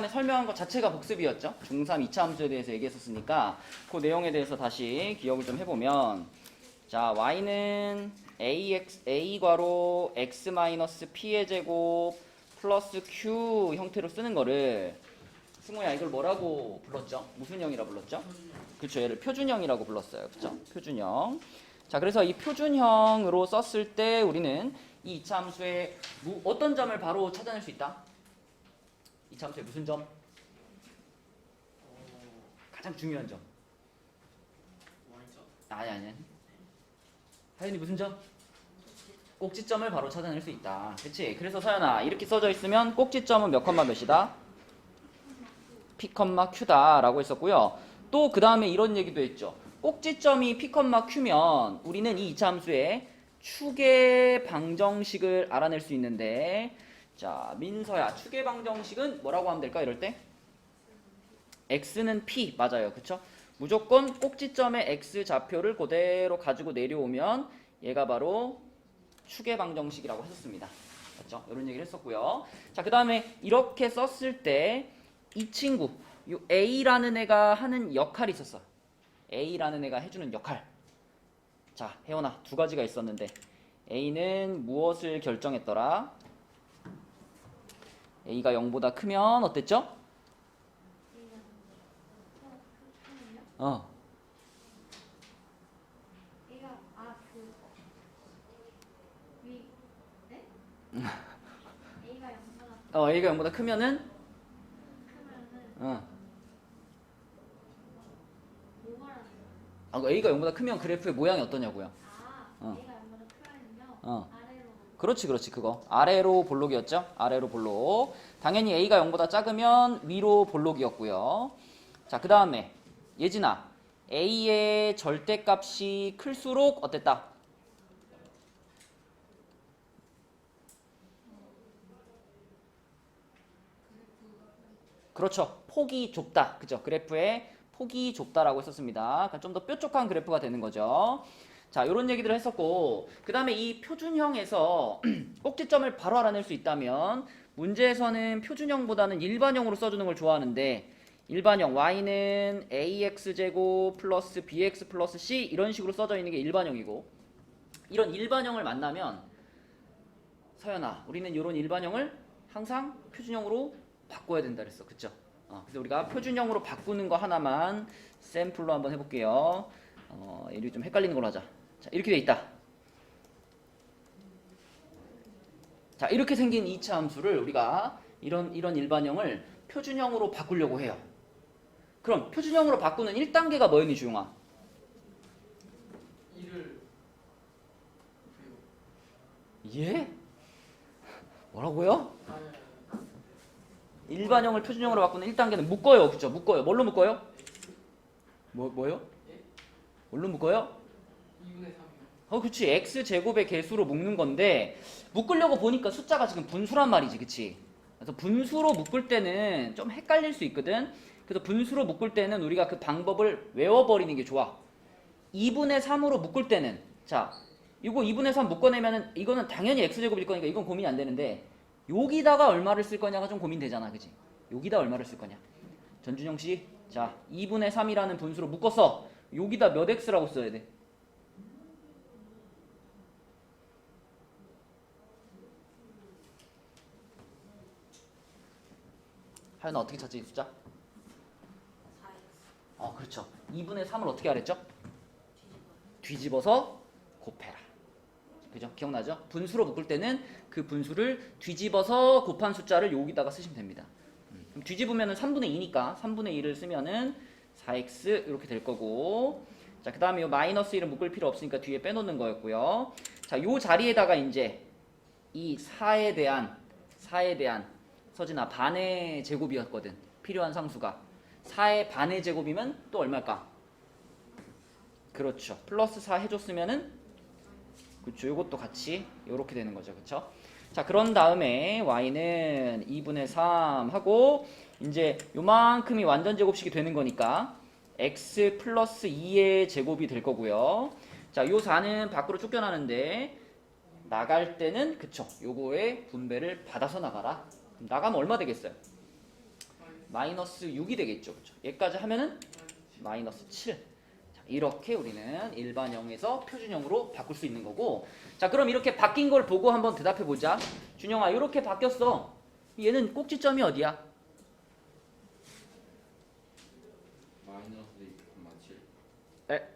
안에 설명한 것 자체가 복습이었죠. 중3 2차 함수에 대해서 얘기했었으니까 그 내용에 대해서 다시 기억을 좀 해보면, 자, y는 a괄호 x-p의 제곱 플러스 q 형태로 쓰는 거를, 승우야 이걸 뭐라고 불렀죠? 무슨 형이라 불렀죠? 그렇죠. 얘를 표준형이라고 불렀어요. 그렇죠? 표준형. 자, 그래서 이 표준형으로 썼을 때 우리는 이 2차 함수의 어떤 점을 바로 찾아낼 수 있다? 2차 함수의 무슨 점? 가장 중요한 점. 아니. 하연이 무슨 점? 꼭지점을 바로 찾아낼 수 있다. 그치? 그래서 서연아, 이렇게 써져 있으면 꼭지점은 몇 컴마 몇이다? P, Q다 라고 했었고요. 또 그 다음에 이런 얘기도 했죠. 꼭지점이 P, Q면 우리는 이 2차 함수의 축의 방정식을 알아낼 수 있는데, 자, 민서야, 축의 방정식은 뭐라고 하면 될까? 이럴 때? X는 P, 맞아요. 그쵸? 무조건 꼭지점의 X 좌표를 그대로 가지고 내려오면 얘가 바로 축의 방정식이라고 했었습니다. 맞죠? 이런 얘기를 했었고요. 자, 그 다음에 이렇게 썼을 때 이 친구, 이 A라는 애가 하는 역할이 있었어. A라는 애가 해주는 역할. 자, 혜원아, 두 가지가 있었는데 A는 무엇을 결정했더라? A가 0보다 크면 어땠죠? A가 0보다 크면은 A가 0보다 크면 그래프의 모양이 어떠냐고요? A가 0보다 크면요. 그렇지 그거 아래로 볼록이었죠? 아래로 볼록. 당연히 A가 0보다 작으면 위로 볼록이었고요. 자, 그 다음에 예진아, A의 절대값이 클수록 어땠다? 그렇죠. 폭이 좁다. 그죠? 그래프의 폭이 좁다라고 했었습니다. 그러니까 좀 더 뾰족한 그래프가 되는 거죠. 자, 이런 얘기들을 했었고, 그 다음에 이 표준형에서 꼭지점을 바로 알아낼 수 있다면, 문제에서는 표준형보다는 일반형으로 써주는 걸 좋아하는데, 일반형 y는 ax제곱 플러스 bx 플러스 c 이런 식으로 써져 있는 게 일반형이고, 이런 일반형을 만나면 서연아, 우리는 이런 일반형을 항상 표준형으로 바꿔야 된다 그랬어. 그쵸? 그래서 우리가 표준형으로 바꾸는 거 하나만 샘플로 한번 해볼게요. 얘를 좀 헷갈리는 걸로 하자. 자, 이렇게 돼 있다. 자, 이렇게 생긴 2차 함수를 우리가 이런 일반형을 표준형으로 바꾸려고 해요. 그럼 표준형으로 바꾸는 1단계가 뭐였니, 주용아? 예? 뭐라고요? 일반형을 표준형으로 바꾸는 1단계는 묶어요. 그쵸? 묶어요. 뭘로 묶어요? 뭐요? 뭘로 묶어요? 2분의 3이요. 그치. x제곱의 개수로 묶는 건데, 묶으려고 보니까 숫자가 지금 분수란 말이지. 그치? 그래서 분수로 묶을 때는 좀 헷갈릴 수 있거든. 그래서 분수로 묶을 때는 우리가 그 방법을 외워버리는 게 좋아. 2분의 3으로 묶을 때는, 자, 이거 2분의 3 묶어내면은 이거는 당연히 x제곱일 거니까 이건 고민이 안 되는데, 여기다가 얼마를 쓸 거냐가 좀 고민되잖아. 그치? 여기다 얼마를 쓸 거냐. 전준영 씨, 자, 2분의 3이라는 분수로 묶었어. 여기다 몇 x라고 써야 돼? 하연아, 어떻게 찾지 이 숫자? 4x. 그렇죠. 2분의 3을 어떻게 하랬죠? 뒤집어서 곱해라. 그죠? 기억나죠? 분수로 묶을 때는 그 분수를 뒤집어서 곱한 숫자를 여기다가 쓰시면 됩니다. 그럼 뒤집으면 3분의 2니까 3분의 2를 쓰면은 4x 이렇게 될 거고, 자, 그 다음에 이 마이너스 1은 묶을 필요 없으니까 뒤에 빼놓는 거였고요. 자, 요 자리에다가 이제 이 4에 대한 서진아 반의 제곱이었거든. 필요한 상수가 4의 반의 제곱이면 또 얼마일까? 그렇죠. 플러스 4 해줬으면은, 그렇죠. 요것도 같이 요렇게 되는 거죠. 그렇죠? 자, 그런 다음에 y는 2분의 3 하고, 이제 요만큼이 완전 제곱식이 되는 거니까 x 플러스 2의 제곱이 될 거고요. 자, 요 4는 밖으로 쫓겨나는데 나갈 때는, 그쵸, 요거의 분배를 받아서 나가라. 나가면 얼마 되겠어요? 마이너스 6이 되겠죠. 그렇죠? 얘까지 하면은 마이너스 7. 자, 이렇게 우리는 일반형에서 표준형으로 바꿀 수 있는 거고. 자, 그럼 이렇게 바뀐 걸 보고 한번 대답해 보자. 준영아, 이렇게 바뀌었어. 얘는 꼭지점이 어디야? 마이너스 2,7. 네.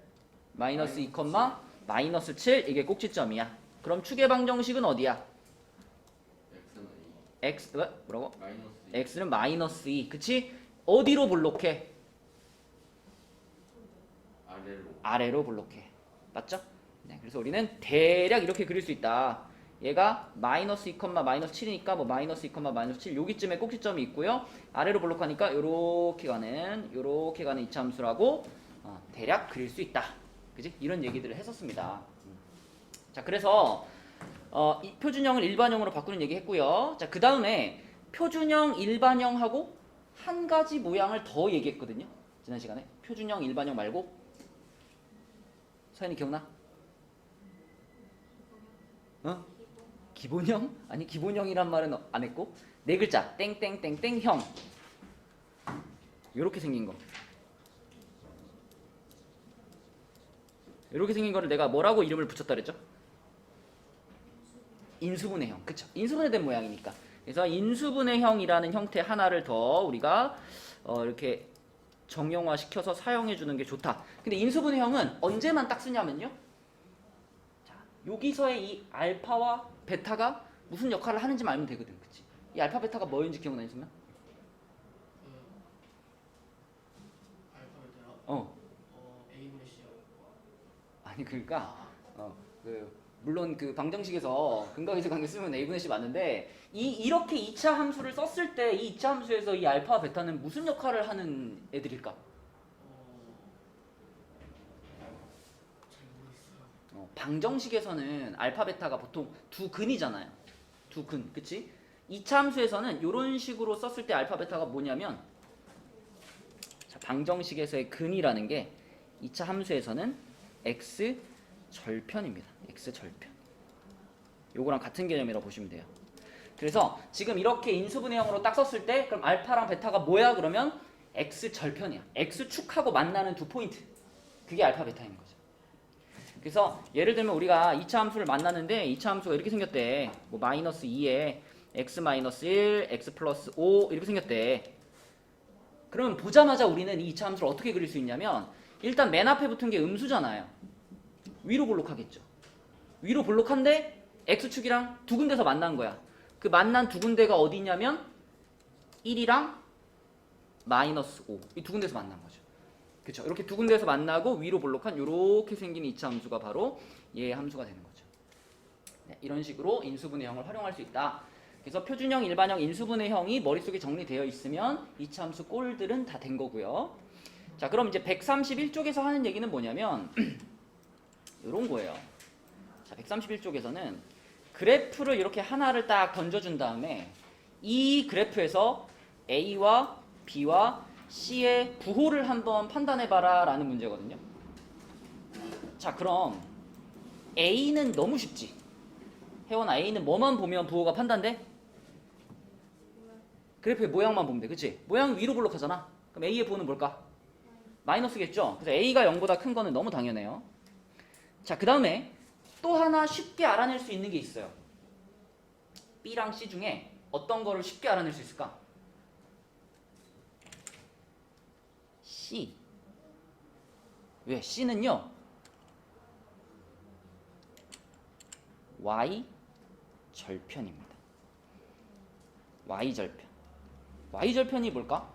마이너스 2, 마이너스 7 이게 꼭지점이야. 그럼 축의 방정식은 어디야? x는 2. x 뭐라고? 마이너스 2. x는 마이너스 2. 그치? 어디로 블록해? 아래로. 아래로 블록해. 맞죠? 네, 그래서 우리는 대략 이렇게 그릴 수 있다. 얘가 마이너스 2, 마이너스 7이니까 뭐 마이너스 2, 마이너스 7 여기쯤에 꼭지점이 있고요. 아래로 블록하니까 요렇게 가는 이차함수라고 대략 그릴 수 있다. 그지? 이런 얘기들을 했었습니다. 자, 그래서 이 표준형을 일반형으로 바꾸는 얘기 했고요. 자, 그 다음에 표준형, 일반형하고 한 가지 모양을 더 얘기했거든요. 지난 시간에. 표준형, 일반형 말고. 서연이 기억나? 어? 기본형? 아니, 기본형이란 말은 안 했고. 네 글자. 땡땡땡땡형. 요렇게 생긴 거. 이렇게 생긴 거를 내가 뭐라고 이름을 붙였다 그랬죠? 인수분해형. 그쵸? 인수분해된 모양이니까. 그래서 인수분해형이라는 형태 하나를 더 우리가 이렇게 정형화시켜서 사용해 주는 게 좋다. 근데 인수분해형은 언제만 딱 쓰냐면요. 자, 여기서의 이 알파와 베타가 무슨 역할을 하는지만 알면 되거든. 그치? 이 알파 베타가 뭐였는지 기억나니 있으면? 알파벳이랑 A분의 C요. 아니 그러니까 물론 그 방정식에서 근각에서 관계 쓰면 A분의 C 맞는데 이렇게 2차 함수를 썼을 때 이 2차 함수에서 이 알파 베타는 무슨 역할을 하는 애들일까? 잘 모르겠어요. 방정식에서는 알파 베타가 보통 두 근이잖아요. 두 근, 그치? 2차 함수에서는 이런 식으로 썼을 때 알파 베타가 뭐냐면 자, 방정식에서의 근이라는 게 2차 함수에서는 x 절편입니다. x 절편. 요거랑 같은 개념이라고 보시면 돼요. 그래서 지금 이렇게 인수분해형으로 딱 썼을 때 그럼 알파랑 베타가 뭐야? 그러면 x 절편이야. x 축하고 만나는 두 포인트. 그게 알파 베타인 거죠. 그래서 예를 들면 우리가 2차 함수를 만났는데 2차 함수가 이렇게 생겼대. 뭐 마이너스 2에 x 마이너스 1, x 플러스 5 이렇게 생겼대. 그러면 보자마자 우리는 이 2차 함수를 어떻게 그릴 수 있냐면 일단 맨 앞에 붙은 게 음수잖아요. 위로 볼록하겠죠. 위로 볼록한데 x축이랑 두 군데서 만난 거야. 그 만난 두 군데가 어디 있냐면 1이랑 마이너스 5 이 두 군데서 만난 거죠. 그렇죠. 이렇게 두 군데에서 만나고 위로 볼록한 이렇게 생긴 2차 함수가 바로 얘의 함수가 되는 거죠. 네, 이런 식으로 인수분해형을 활용할 수 있다. 그래서 표준형, 일반형, 인수분해형이 머릿속에 정리되어 있으면 2차 함수 꼴들은 다 된 거고요. 자, 그럼 이제 131쪽에서 하는 얘기는 뭐냐면 이런 거예요. 자, 131쪽에서는 그래프를 이렇게 하나를 딱 던져준 다음에 이 그래프에서 A와 B와 C의 부호를 한번 판단해봐라 라는 문제거든요. 자, 그럼 A는 너무 쉽지. 혜원아, A는 뭐만 보면 부호가 판단돼? 그래프의 모양만 보면 돼. 그치? 모양 위로 볼록하잖아. 그럼 A의 부호는 뭘까? 마이너스겠죠? 그래서 A가 0보다 큰 거는 너무 당연해요. 자, 그 다음에 또 하나 쉽게 알아낼 수 있는 게 있어요. B랑 C 중에 어떤 거를 쉽게 알아낼 수 있을까? C. 왜? C는요 Y 절편입니다. Y 절편. Y 절편이 뭘까?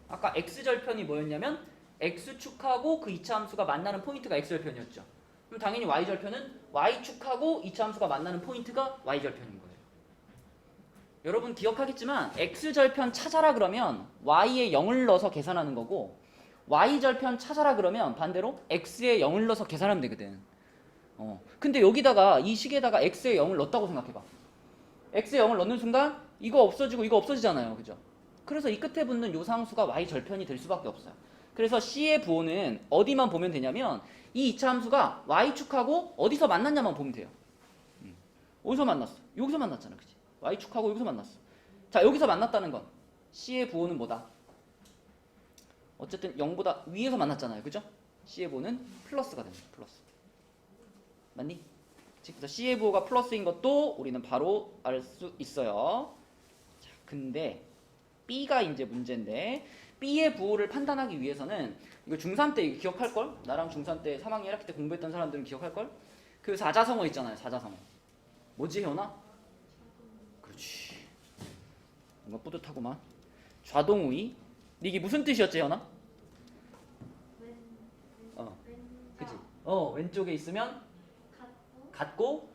아까 X 절편이 뭐였냐면 X축하고 그 2차 함수가 만나는 포인트가 X절편이었죠. 그럼 당연히 Y절편은 Y축하고 2차 함수가 만나는 포인트가 Y절편인 거예요. 여러분 기억하겠지만 X절편 찾아라 그러면 Y에 0을 넣어서 계산하는 거고 Y절편 찾아라 그러면 반대로 X에 0을 넣어서 계산하면 되거든. 근데 여기다가 이 식에다가 X에 0을 넣었다고 생각해봐. X에 0을 넣는 순간 이거 없어지고 이거 없어지잖아요. 그죠? 그래서 이 끝에 붙는 요 상수가 Y절편이 될 수밖에 없어요. 그래서 C의 부호는 어디만 보면 되냐면 이 2차 함수가 Y축하고 어디서 만났냐만 보면 돼요. 어디서 만났어? 여기서 만났잖아. 그치? Y축하고 여기서 만났어. 자, 여기서 만났다는 건 C의 부호는 뭐다? 어쨌든 0보다 위에서 만났잖아요. 그죠? C의 부호는 플러스가 됩니다. 플러스. 맞니? 그래서 C의 부호가 플러스인 것도 우리는 바로 알 수 있어요. 자, 근데 B가 이제 문제인데 B의 부호를 판단하기 위해서는 이거 중3 때 이거 기억할걸? 나랑 중3 때 3학년 1학기 때 공부했던 사람들은 기억할걸? 그 사자성어 있잖아요. 사자성어. 뭐지 혜원아? 그렇지. 뭔가 뿌듯하구만. 좌동우위. 이게 무슨 뜻이었지 혜원아? 그치? 왼쪽에 있으면 같고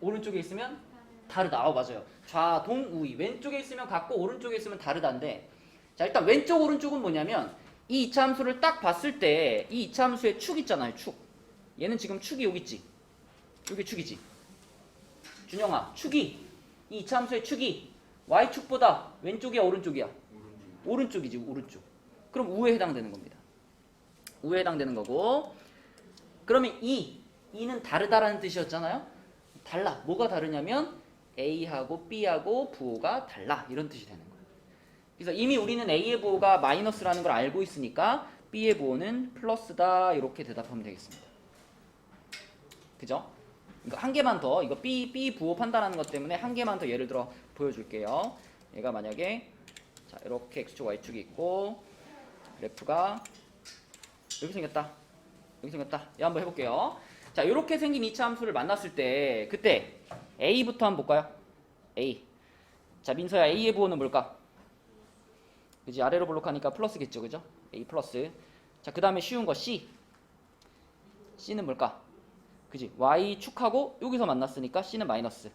오른쪽에 있으면 다르다. 맞아요. 좌동우위. 왼쪽에 있으면 같고 오른쪽에 있으면 다르다인데, 자 일단 왼쪽 오른쪽은 뭐냐면 이 이차함수를 딱 봤을 때 이 이차함수의 축 있잖아요. 축. 얘는 지금 축이 여기 있지. 여기 축이지. 준영아, 축이 이 이차함수의 축이 y축보다 왼쪽이야 오른쪽이야? 오른쪽이지. 오른쪽. 그럼 우에 해당되는 겁니다. 우에 해당되는 거고, 그러면 이는 다르다라는 뜻이었잖아요. 달라. 뭐가 다르냐면 A하고 B하고 부호가 달라. 이런 뜻이 되는 거예요. 그래서 이미 우리는 A의 부호가 마이너스라는 걸 알고 있으니까 B의 부호는 플러스다. 이렇게 대답하면 되겠습니다. 그죠? 이거 한 개만 더, 이거 B 부호 판단하는 것 때문에 한 개만 더 예를 들어 보여줄게요. 얘가 만약에 자 이렇게 X축 Y축이 있고 그래프가 여기 생겼다. 여기 생겼다. 얘 한번 해볼게요. 자 이렇게 생긴 이차 함수를 만났을 때 그때 A부터 한번 볼까요? A. 자 민서야, A의 부호는 뭘까? 그지? 아래로 볼록하니까 플러스겠죠. 그죠? A 플러스. 자 그 다음에 쉬운 거 C. C는 뭘까? 그지? Y축하고 여기서 만났으니까 C는 마이너스.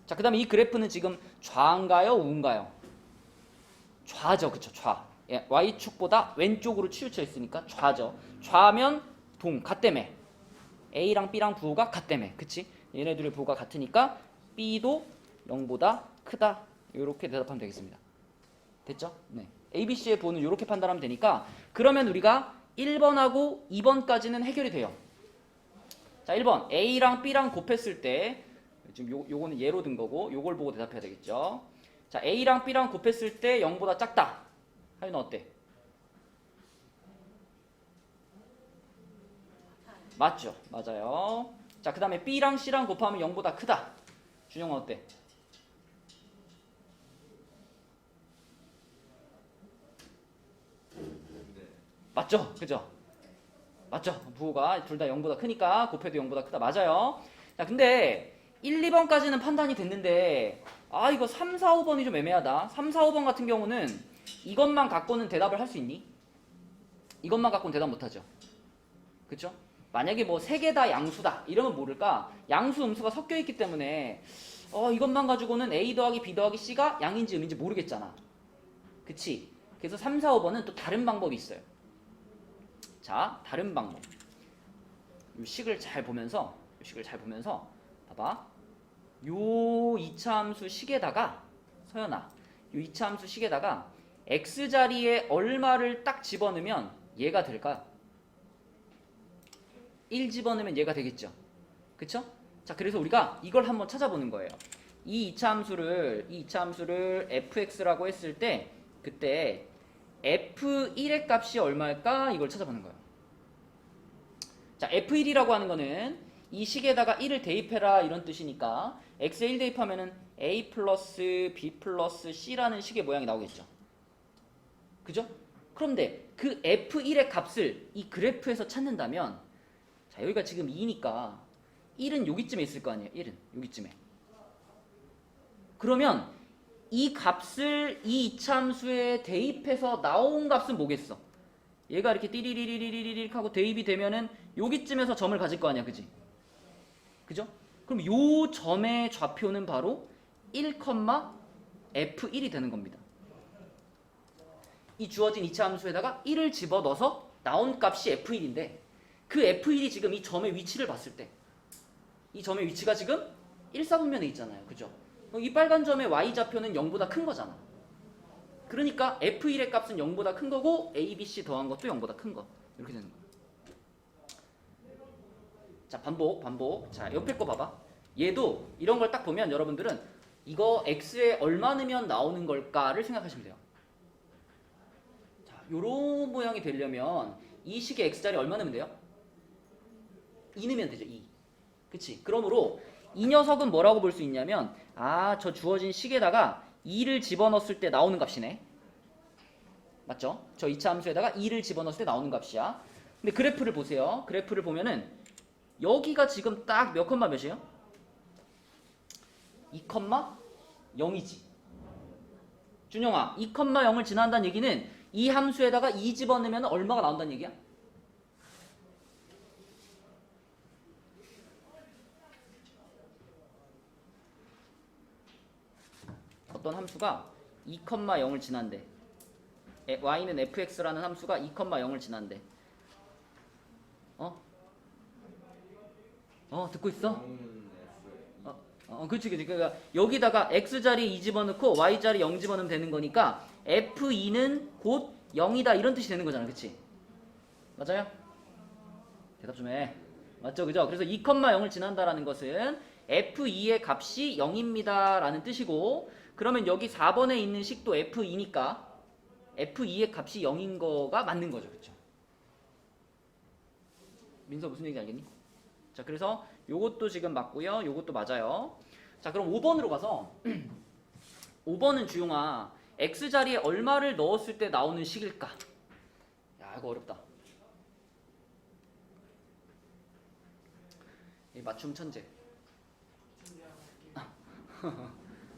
자 그 다음에 이 그래프는 지금 좌인가요? 우인가요? 좌죠. 그쵸? 좌. 예, Y축보다 왼쪽으로 치우쳐 있으니까 좌죠. 좌면 동, 같다며. A랑 B랑 부호가 같다며. 그치? 얘네들의 부호가 같으니까 B도 0보다 크다. 이렇게 대답하면 되겠습니다. 됐죠? 네. A, B, C의 부호는 이렇게 판단하면 되니까, 그러면 우리가 1번하고 2번까지는 해결이 돼요. 자 1번 A랑 B랑 곱했을 때, 지금 요거는 예로 든 거고 요걸 보고 대답해야 되겠죠. 자 A랑 B랑 곱했을 때 0보다 작다. 하윤아 어때? 맞죠? 맞아요. 자 그 다음에 B랑 C랑 곱하면 0보다 크다. 준영은 어때? 맞죠? 그죠? 맞죠? 부호가 둘 다 0보다 크니까 곱해도 0보다 크다. 맞아요. 자 근데 1, 2번까지는 판단이 됐는데 아 이거 3, 4, 5번이 좀 애매하다. 3, 4, 5번 같은 경우는 이것만 갖고는 대답을 할 수 있니? 이것만 갖고는 대답 못하죠. 그쵸? 만약에 뭐 3개 다 양수다 이러면 모를까? 양수 음수가 섞여 있기 때문에 이것만 가지고는 A 더하기 B 더하기 C가 양인지 음인지 모르겠잖아. 그치? 그래서 3, 4, 5번은 또 다른 방법이 있어요. 자, 다른 방법. 이 식을 잘 보면서 봐봐. 요 이차함수 식에다가 서연아, 요 이차함수 식에다가 x 자리에 얼마를 딱 집어넣으면 얘가 될까? 1 집어넣으면 얘가 되겠죠. 그쵸? 자, 그래서 우리가 이걸 한번 찾아보는 거예요. 이 이차함수를 fx라고 했을 때 그때 f1의 값이 얼마일까? 이걸 찾아보는 거예요. 자, f1이라고 하는 거는 이 식에다가 1을 대입해라 이런 뜻이니까 x에 1 대입하면은 a 플러스 b 플러스 c라는 식의 모양이 나오겠죠. 그죠? 그런데 그 f1의 값을 이 그래프에서 찾는다면, 자 여기가 지금 2니까 1은 여기쯤에 있을 거 아니에요. 1은 여기쯤에. 그러면 이 값을 이 이차함수에 대입해서 나온 값은 뭐겠어? 얘가 이렇게 띠리리리리리릭 하고 대입이 되면은 여기쯤에서 점을 가질 거 아니야. 그지? 그죠? 그럼 요 점의 좌표는 바로 1, F1이 되는 겁니다. 이 주어진 이차함수에다가 1을 집어넣어서 나온 값이 F1인데 그 F1이 지금 이 점의 위치를 봤을 때 이 점의 위치가 지금 1사분면에 있잖아요. 그죠? 이 빨간 점의 y좌표는 0보다 큰 거잖아. 그러니까 F1의 값은 0보다 큰 거고 A, B, C 더한 것도 0보다 큰 거. 이렇게 되는 거야. 자 반복. 자 옆에 거 봐봐. 얘도 이런 걸 딱 보면 여러분들은 이거 x에 얼마 넣으면 나오는 걸까를 생각하시면 돼요. 자, 요런 모양이 되려면 이 식의 x자리 얼마 넣으면 돼요? 2 넣으면 되죠. 2. 그치? 그러므로 이 녀석은 뭐라고 볼 수 있냐면 저 주어진 식에다가 2를 집어넣었을 때 나오는 값이네. 맞죠? 저 2차 함수에다가 2를 집어넣었을 때 나오는 값이야. 근데 그래프를 보세요. 그래프를 보면은 여기가 지금 딱 몇 컴마 몇이에요? 2,0이지. 준영아, 2,0을 지난다는 얘기는 이 함수에다가 2 집어넣으면 얼마가 나온다는 얘기야? 어떤 함수가 2,0을 지난대. y는 fx라는 함수가 2,0을 지난대. 듣고 있어? 그렇지. 그러니까 여기다가 x자리에 2 집어넣고 y자리에 0 집어넣으면 되는 거니까 f2는 곧 0이다 이런 뜻이 되는 거잖아. 그치? 맞아요? 대답 좀 해. 맞죠? 그죠? 그래서 2,0을 지난다라는 것은 f2의 값이 0입니다 라는 뜻이고, 그러면 여기 4번에 있는 식도 f2니까 f2의 값이 0인 거가 맞는 거죠. 그쵸? 민서 무슨 얘기인지 알겠니? 자, 그래서 요것도 지금 맞고요. 요것도 맞아요. 자, 그럼 5번으로 가서 5번은 주용아, x자리에 얼마를 넣었을 때 나오는 식일까? 야, 이거 어렵다. 이 맞춤 천재.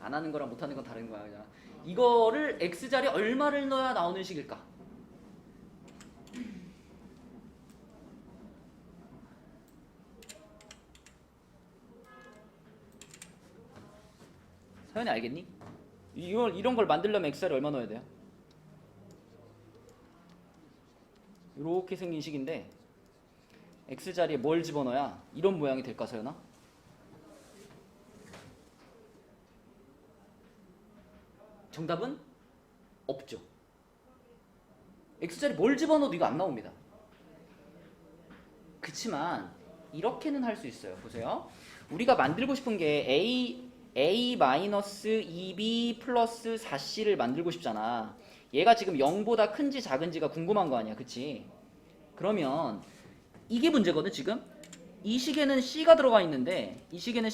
안 하는 거랑 못 하는 건 다른 거야. 그냥. 이거를 x자리에 얼마를 넣어야 나오는 식일까? 서연이 알겠니? 이런 걸 만들려면 x자리에 얼마 넣어야 돼요? 이렇게 생긴 식인데 x자리에 뭘 집어넣어야 이런 모양이 될까, 서연아? 정답은 없죠. x자리 뭘 집어넣어도 이거 안 나옵니다. 그치만 이렇게는 할 수 있어요. 보세요. 우리가 만들고 싶은 게 a-2b 플러스 4c를 만들고 싶잖아. 얘가 지금 0보다 큰지 작은지가 궁금한 거 아니야. 그치? 그러면 이게 문제거든. 지금 이 식에는 c가 들어가 있는데 이 식에는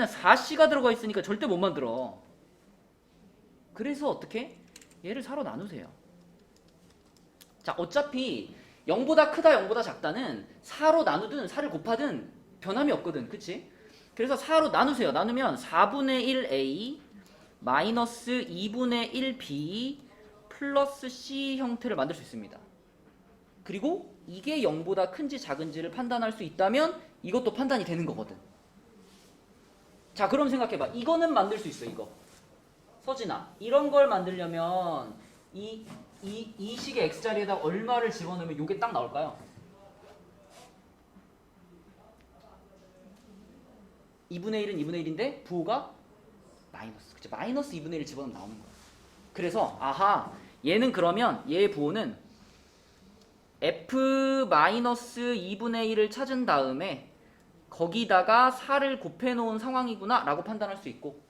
4c가 들어가 있으니까 절대 못 만들어. 그래서 어떻게? 얘를 4로 나누세요. 자, 어차피 0보다 크다 0보다 작다는 4로 나누든 4를 곱하든 변함이 없거든. 그치? 그래서 4로 나누세요. 나누면 4분의 1a 마이너스 2분의 1b 플러스 c 형태를 만들 수 있습니다. 그리고 이게 0보다 큰지 작은지를 판단할 수 있다면 이것도 판단이 되는 거거든. 자, 그럼 생각해봐. 이거는 만들 수 있어. 이거 서진아, 이런 걸 만들려면 이 식의 x자리에다 얼마를 집어넣으면 이게 딱 나올까요? 2분의 1은 2분의 1인데 부호가 마이너스. 그치? 마이너스 2분의 1을 집어넣으면 나오는 거야. 그래서 얘는 그러면 얘의 부호는 f-2분의 1을 찾은 다음에 거기다가 4를 곱해 놓은 상황이구나 라고 판단할 수 있고,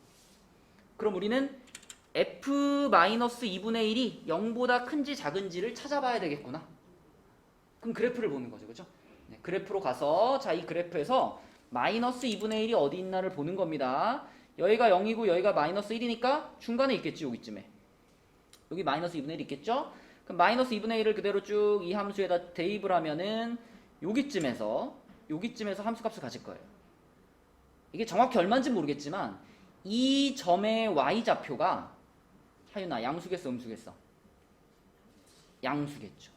그럼 우리는 f-2분의 1이 0보다 큰지 작은지를 찾아봐야 되겠구나. 그럼 그래프를 보는 거죠. 그죠? 네, 그래프로 가서 자, 이 그래프에서 마이너스 2분의 1이 어디 있나를 보는 겁니다. 여기가 0이고 여기가 마이너스 1이니까 중간에 있겠지. 여기쯤에. 여기 마이너스 2분의 1 있겠죠? 그럼 마이너스 2분의 1을 그대로 쭉 이 함수에다 대입을 하면은 여기쯤에서 함수값을 가질 거예요. 이게 정확히 얼마인지 모르겠지만 이 점의 y좌표가, 하윤아, 양수겠어 음수겠어? 양수겠죠.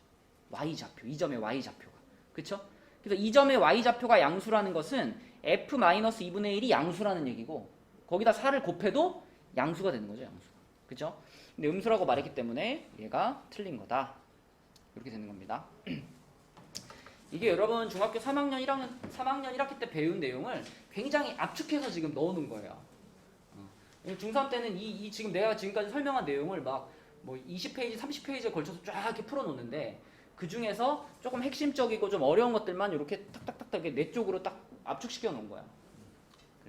y좌표, 이 점의 y좌표가. 그쵸? 그래서 이 점의 y좌표가 양수라는 것은 f-2분의 1이 양수라는 얘기고, 거기다 4를 곱해도 양수가 되는 거죠. 양수가. 그쵸? 근데 음수라고 말했기 때문에 얘가 틀린 거다. 이렇게 되는 겁니다. 이게 여러분 중학교 3학년 1학기 때 배운 내용을 굉장히 압축해서 지금 넣어놓은 거예요. 중3 때는 이 지금 내가 지금까지 설명한 내용을 막 뭐 20페이지, 30페이지에 걸쳐서 쫙 이렇게 풀어놓는데, 그 중에서 조금 핵심적이고 좀 어려운 것들만 이렇게 탁탁탁탁 내 쪽으로 딱 압축시켜 놓은 거야.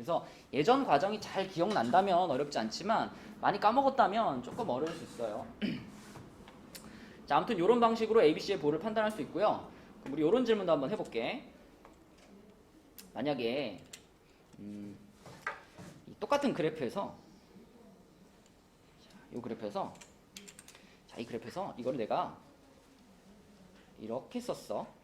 그래서 예전 과정이 잘 기억난다면 어렵지 않지만 많이 까먹었다면 조금 어려울 수 있어요. 자, 아무튼 이런 방식으로 ABC의 보를 판단할 수 있고요. 그럼 우리 이런 질문도 한번 해볼게. 만약에 이 똑같은 그래프에서 이 그래프에서 이 그래프에서 이거를 내가 이렇게 썼어.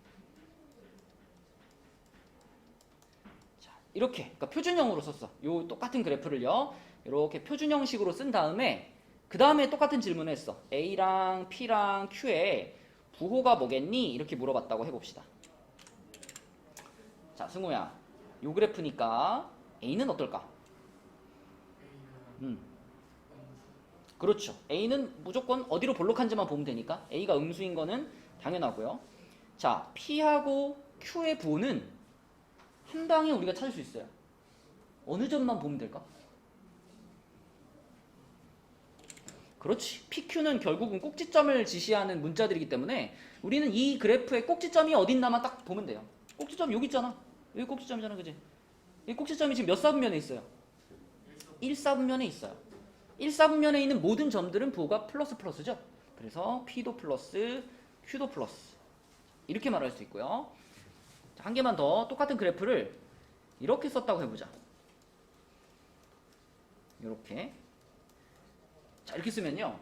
자, 이렇게 그러니까 표준형으로 썼어. 요 똑같은 그래프를요. 이렇게 표준형식으로 쓴 다음에 그 다음에 똑같은 질문을 했어. A랑 P랑 Q에 부호가 뭐겠니? 이렇게 물어봤다고 해봅시다. 자, 승우야, 요 그래프니까 A는 어떨까? 그렇죠. A는 무조건 어디로 볼록한지만 보면 되니까 A가 음수인 거는 당연하고요. 자, P하고 Q의 부호는 한 방에 우리가 찾을 수 있어요. 어느 점만 보면 될까? 그렇지. PQ는 결국은 꼭지점을 지시하는 문자들이기 때문에 우리는 이 그래프의 꼭지점이 어딨나만 딱 보면 돼요. 꼭지점 여기 있잖아. 여기 꼭지점이잖아, 그지? 이 꼭지점이 지금 몇 사분면에 있어요? 1사분면에 있어요. 1사분면에 있는 모든 점들은 부호가 플러스 플러스죠. 그래서 P도 플러스, Q도 플러스 이렇게 말할 수 있고요. 자, 한 개만 더 똑같은 그래프를 이렇게 썼다고 해보자. 이렇게. 자, 이렇게 쓰면요.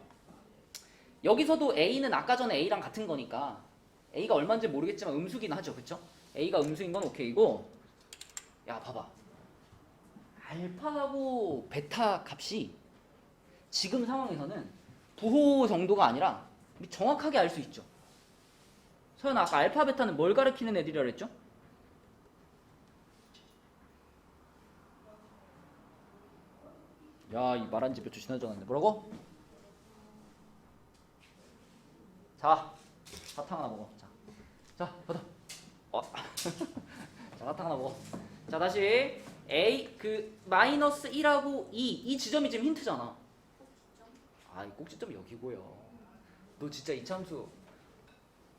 여기서도 A는 아까 전에 A랑 같은 거니까 A가 얼마인지 모르겠지만 음수긴 하죠. 그쵸? A가 음수인 건 오케이고, 야, 봐봐. 알파하고 베타 값이 지금 상황에서는 부호 정도가 아니라 우리 정확하게 알 수 있죠. 서연아, 아까 알파 베타는 뭘 가리키는 애들이라 그랬죠? 야, 이 말한 지 몇 초 지나지 않았는데 뭐라고? 자, 사탕 하나 먹어. 자, 받아. 자, 사탕 하나 먹어. 자, 다시 A 마이너스 1하고 2 지점이 지금 힌트잖아. 이 꼭지점 여기고요. 너 진짜 이참수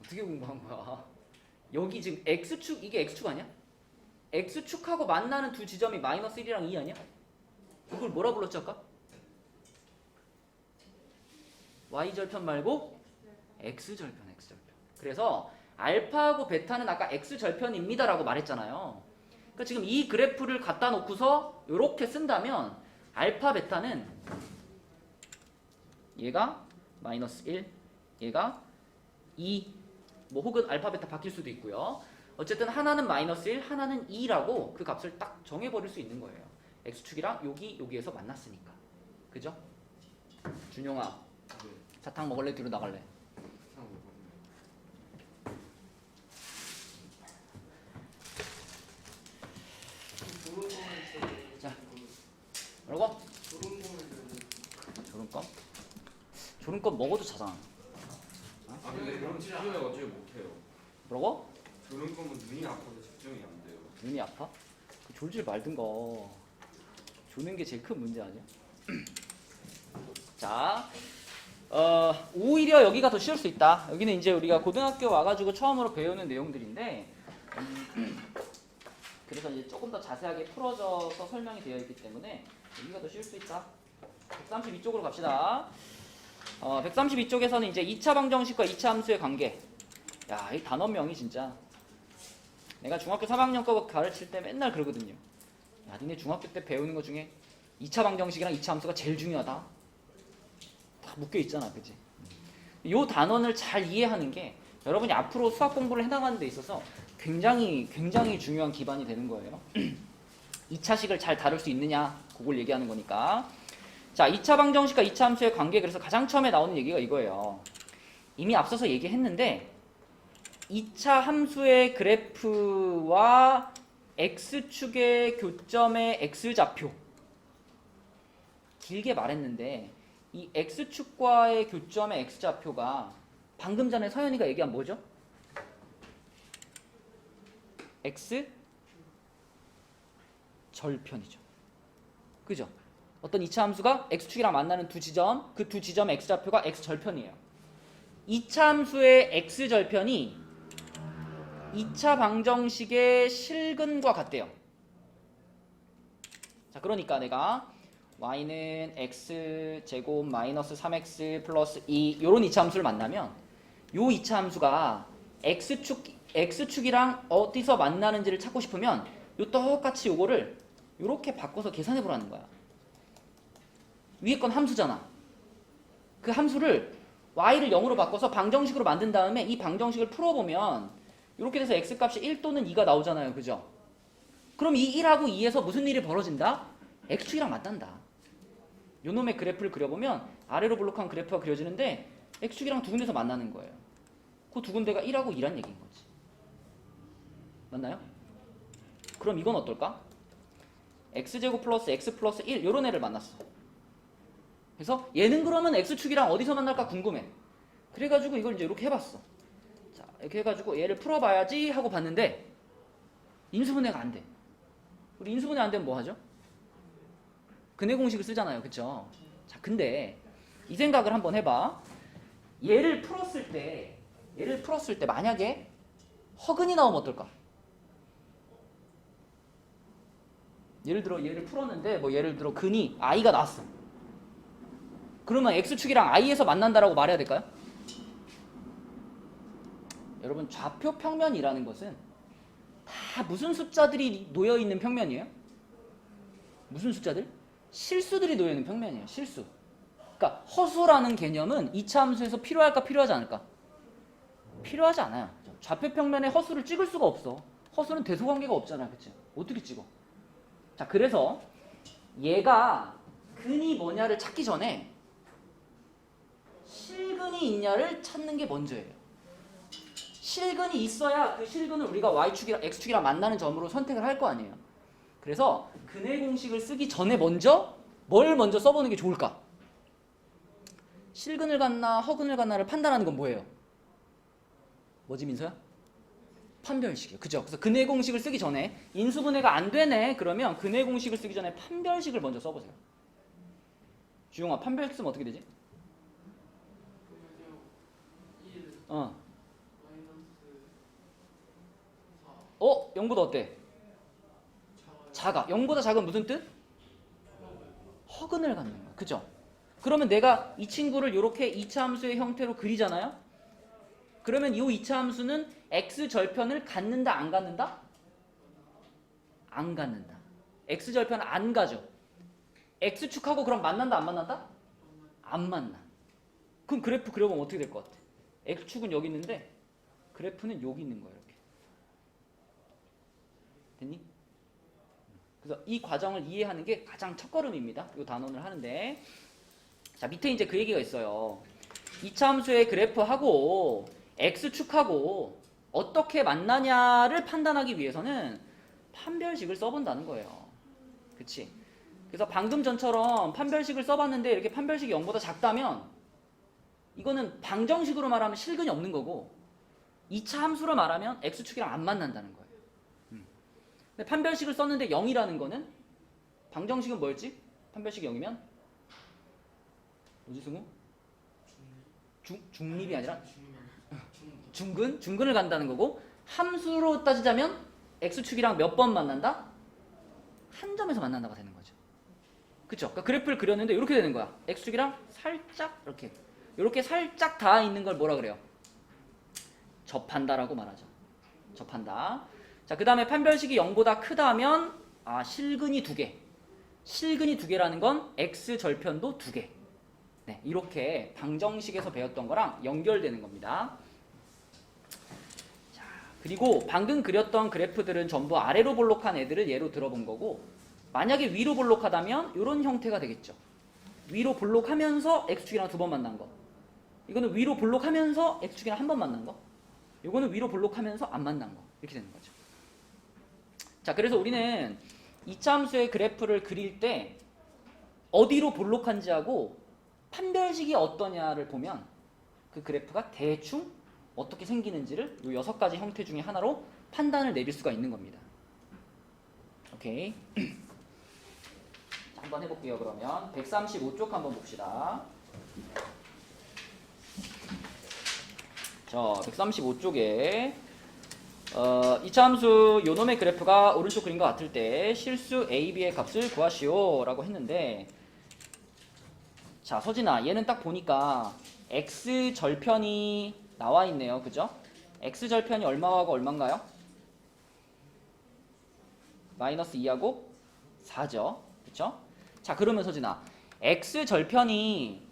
어떻게 공부한 거야? 여기 지금 X축, 이게 X축 아니야? X축하고 만나는 두 지점이 마이너스 1이랑 2 아니야? 이걸 뭐라 불렀지 아까? Y절편 말고 X절편. 그래서 알파하고 베타는 아까 X절편입니다 라고 말했잖아요. 그러니까 지금 이 그래프를 갖다 놓고서 이렇게 쓴다면 알파 베타는 얘가 마이너스 1, 얘가 2, 뭐 혹은 알파 베타 바뀔 수도 있고요. 어쨌든 하나는 마이너스 1, 하나는 2라고 그 값을 딱 정해버릴 수 있는 거예요. X축이랑 여기에서 만났으니까. 그죠? 준용아, 네. 사탕 먹을래? 뒤로 나갈래? 사탕 먹었네. 자, 뭐라고? 조른 거는 졸음껌 먹어도 자잖아. 근데 그럼 집중을 어차피 못해요. 뭐라고? 그런 거면 눈이 아파서 집중이 안 돼요. 눈이 아파? 졸질 말든가. 조는 게 제일 큰 문제 아니야? 자, 오히려 여기가 더 쉬울 수 있다. 여기는 이제 우리가 고등학교 와가지고 처음으로 배우는 내용들인데, 그래서 이제 조금 더 자세하게 풀어져서 설명이 되어 있기 때문에 여기가 더 쉬울 수 있다. 132쪽으로 갑시다. 132쪽에서는 이제 2차 방정식과 2차 함수의 관계. 야, 이 단원명이 진짜. 내가 중학교 3학년 거 가르칠 때 맨날 그러거든요. 야, 니네 중학교 때 배우는 것 중에 2차 방정식이랑 2차 함수가 제일 중요하다. 다 묶여 있잖아, 그치? 요 단원을 잘 이해하는 게 여러분이 앞으로 수학 공부를 해나가는 데 있어서 굉장히 중요한 기반이 되는 거예요. 2차식을 잘 다룰 수 있느냐, 그걸 얘기하는 거니까. 자, 2차 방정식과 2차 함수의 관계, 그래서 가장 처음에 나오는 얘기가 이거예요. 이미 앞서서 얘기했는데 2차 함수의 그래프와 x축의 교점의 x좌표, 길게 말했는데 이 x축과의 교점의 x좌표가 방금 전에 서연이가 얘기한 뭐죠? x 절편이죠. 그죠? 어떤 2차 함수가 x축이랑 만나는 두 지점, 그 두 지점의 x좌표가 x절편이에요. 2차 함수의 x절편이 2차 방정식의 실근과 같대요. 자, 그러니까 내가 y는 x제곱 마이너스 3x 플러스 2 요런 이차함수를 만나면 요 이차함수가 x축이랑 어디서 만나는지를 찾고 싶으면 요 똑같이 요거를 요렇게 바꿔서 계산해 보라는 거야. 위에 건 함수잖아. 그 함수를 y를 0으로 바꿔서 방정식으로 만든 다음에 이 방정식을 풀어보면 이렇게 돼서 x값이 1 또는 2가 나오잖아요. 그죠? 그럼 이 1하고 2에서 무슨 일이 벌어진다? x축이랑 만난다. 요 놈의 그래프를 그려보면 아래로 볼록한 그래프가 그려지는데 x축이랑 두 군데서 만나는 거예요. 그 두 군데가 1하고 2란 얘기인 거지. 맞나요? 그럼 이건 어떨까? x제곱 플러스 x 플러스 1 요런 애를 만났어. 그래서 얘는 그러면 x축이랑 어디서 만날까 궁금해. 그래가지고 이걸 이제 이렇게 해봤어. 자, 이렇게 해가지고 얘를 풀어봐야지 하고 봤는데 인수분해가 안 돼. 우리 인수분해 안 되면 뭐 하죠? 근해 공식을 쓰잖아요. 그쵸? 자, 근데 이 생각을 한번 해봐. 얘를 풀었을 때 만약에 허근이 나오면 어떨까? 예를 들어 얘를 풀었는데 뭐 예를 들어 근이 i가 나왔어. 그러면 x축이랑 i에서 만난다라고 말해야 될까요? 여러분 좌표 평면이라는 것은 다 무슨 숫자들이 놓여있는 평면이에요? 무슨 숫자들? 실수들이 놓여있는 평면이에요. 실수. 그러니까 허수라는 개념은 이차함수에서 필요할까 필요하지 않을까? 필요하지 않아요. 좌표 평면에 허수를 찍을 수가 없어. 허수는 대소관계가 없잖아. 그치? 어떻게 찍어? 자, 그래서 얘가 근이 뭐냐를 찾기 전에 실근이 있냐를 찾는 게 먼저예요. 실근이 있어야 그 실근을 우리가 y축이랑 x축이랑 만나는 점으로 선택을 할 거 아니에요. 그래서 근해 공식을 쓰기 전에 먼저 뭘 먼저 써보는 게 좋을까? 실근을 갖나 허근을 갖나를 판단하는 건 뭐예요? 뭐지 민서야? 판별식이요. 그죠? 그래서 근해 공식을 쓰기 전에 인수분해가 안 되네 그러면 근해 공식을 쓰기 전에 판별식을 먼저 써보세요. 주용아 판별 쓰면 어떻게 되지? 어. 0보다 어때? 작아. 0보다 작은 무슨 뜻? 허근을 갖는 거야. 그죠? 그러면 내가 이 친구를 이렇게 이차함수의 형태로 그리잖아요? 그러면 이 이차함수는 x절편을 갖는다 안 갖는다? 안 갖는다. x절편 안 가죠. x축하고 그럼 만난다 안 만난다? 안 만나. 그럼 그래프 그려보면 어떻게 될 것 같아? x축은 여기 있는데 그래프는 여기 있는 거야. 이렇게. 됐니? 그래서 이 과정을 이해하는 게 가장 첫걸음입니다. 이 단원을 하는데 자 밑에 이제 그 얘기가 있어요. 이차함수의 그래프하고 x축하고 어떻게 만나냐를 판단하기 위해서는 판별식을 써본다는 거예요. 그치? 그래서 방금 전처럼 판별식을 써봤는데 이렇게 판별식이 0보다 작다면 이거는 방정식으로 말하면 실근이 없는 거고 2차 함수로 말하면 x축이랑 안 만난다는 거예요. 근데 판별식을 썼는데 0이라는 거는 방정식은 뭐였지? 판별식이 0이면 뭐지 승우? 중립이 아니라 중근을 간다는 거고 함수로 따지자면 x축이랑 몇 번 만난다? 한 점에서 만난다가 되는 거죠. 그쵸? 그러니까 그래프를 그렸는데 이렇게 되는 거야. x축이랑 살짝 이렇게 살짝 닿아 있는 걸 뭐라 그래요? 접한다라고 말하죠. 접한다. 자, 그 다음에 판별식이 0보다 크다면 실근이 2개. 실근이 2개라는 건 x절편도 2개. 네, 이렇게 방정식에서 배웠던 거랑 연결되는 겁니다. 자, 그리고 방금 그렸던 그래프들은 전부 아래로 볼록한 애들을 예로 들어본 거고 만약에 위로 볼록하다면 이런 형태가 되겠죠. 위로 볼록하면서 x축이랑 2번 만난 거. 이거는 위로 볼록하면서 x축이랑 1번 만난 거. 이거는 위로 볼록하면서 안 만난 거. 이렇게 되는 거죠. 자, 그래서 우리는 이차함수의 그래프를 그릴 때 어디로 볼록한지하고 판별식이 어떠냐를 보면 그 그래프가 대충 어떻게 생기는지를 이 6가지 형태 중에 하나로 판단을 내릴 수가 있는 겁니다. 오케이. 자, 한번 해볼게요. 그러면 135쪽 한번 봅시다. 자, 135쪽에 이차함수 요놈의 그래프가 오른쪽 그림과 같을 때 실수 a, b의 값을 구하시오 라고 했는데, 자 서진아, 얘는 딱 보니까 x 절편이 나와 있네요. 그죠? x 절편이 얼마하고 얼마인가요? 마이너스 2하고 4죠. 그쵸? 자 그러면 서진아, x 절편이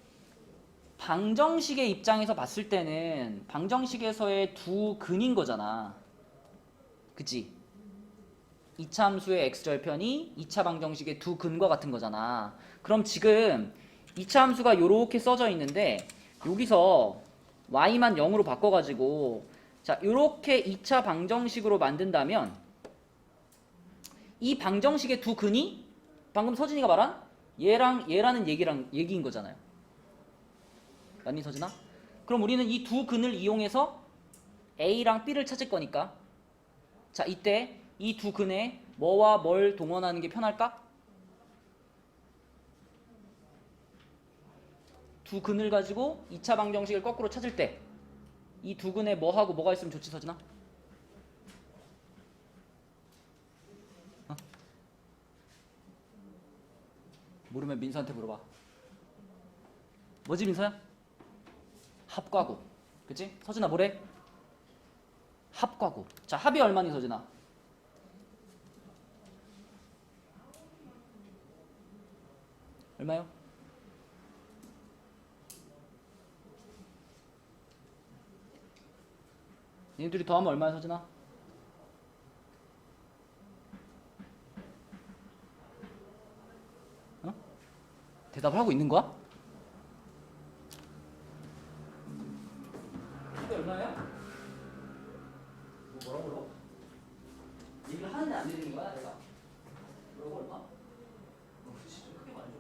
방정식의 입장에서 봤을 때는 방정식에서의 두 근인 거잖아. 그치? 2차 함수의 x절편이 2차 방정식의 두 근과 같은 거잖아. 그럼 지금 2차 함수가 요렇게 써져 있는데 여기서 y만 0으로 바꿔가지고 자 요렇게 2차 방정식으로 만든다면 이 방정식의 두 근이 방금 서진이가 말한 얘랑 얘라는 얘기인 거잖아요. 맞니 서진아? 그럼 우리는 이 두 근을 이용해서 A랑 B를 찾을 거니까 자 이때 이 두 근에 뭐와 뭘 동원하는 게 편할까? 두 근을 가지고 2차 방정식을 거꾸로 찾을 때 이 두 근에 뭐하고 뭐가 있으면 좋지 서진아? 모르면 민서한테 물어봐. 뭐지 민서야? 합과고. 그치? 서진아 뭐래? 합과고. 자 합이 얼마니 서진아? 얼마요? 얘네들이 더하면 얼마야 서진아? 어? 대답을 하고 있는 거야? 합이 얼마야? 뭐라고 물어? 얘기를 하는데 안 들리는 거야 내가? 뭐라고 얼마? 그치 좀 크게 말해줘.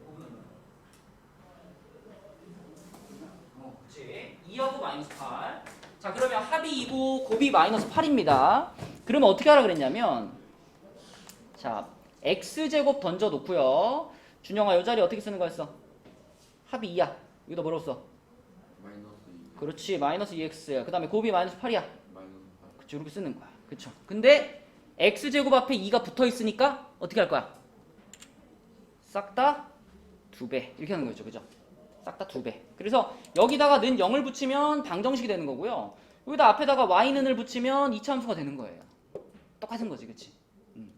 그치 2하고 마이너스 8. 자 그러면 합이 2고 곱이 마이너스 8입니다. 그러면 어떻게 하라 그랬냐면 자 x제곱 던져 놓고요. 준영아 이 자리 어떻게 쓰는 거였어? 합이 2야. 여기다 뭐라고 써? 마이너스 2. 그렇지 마이너스 2x. 그 다음에 곱이 마이너스 8이야. 마이너스 8. 그치 이렇게 쓰는 거야. 그쵸? 근데 x제곱 앞에 2가 붙어 있으니까 어떻게 할 거야? 싹 다 2배 이렇게 하는 거죠. 그죠? 싹 다 2배. 그래서 여기다가 는 0을 붙이면 방정식이 되는 거고요. 여기다 앞에다가 y는을 붙이면 2차 함수가 되는 거예요. 똑같은 거지. 그치?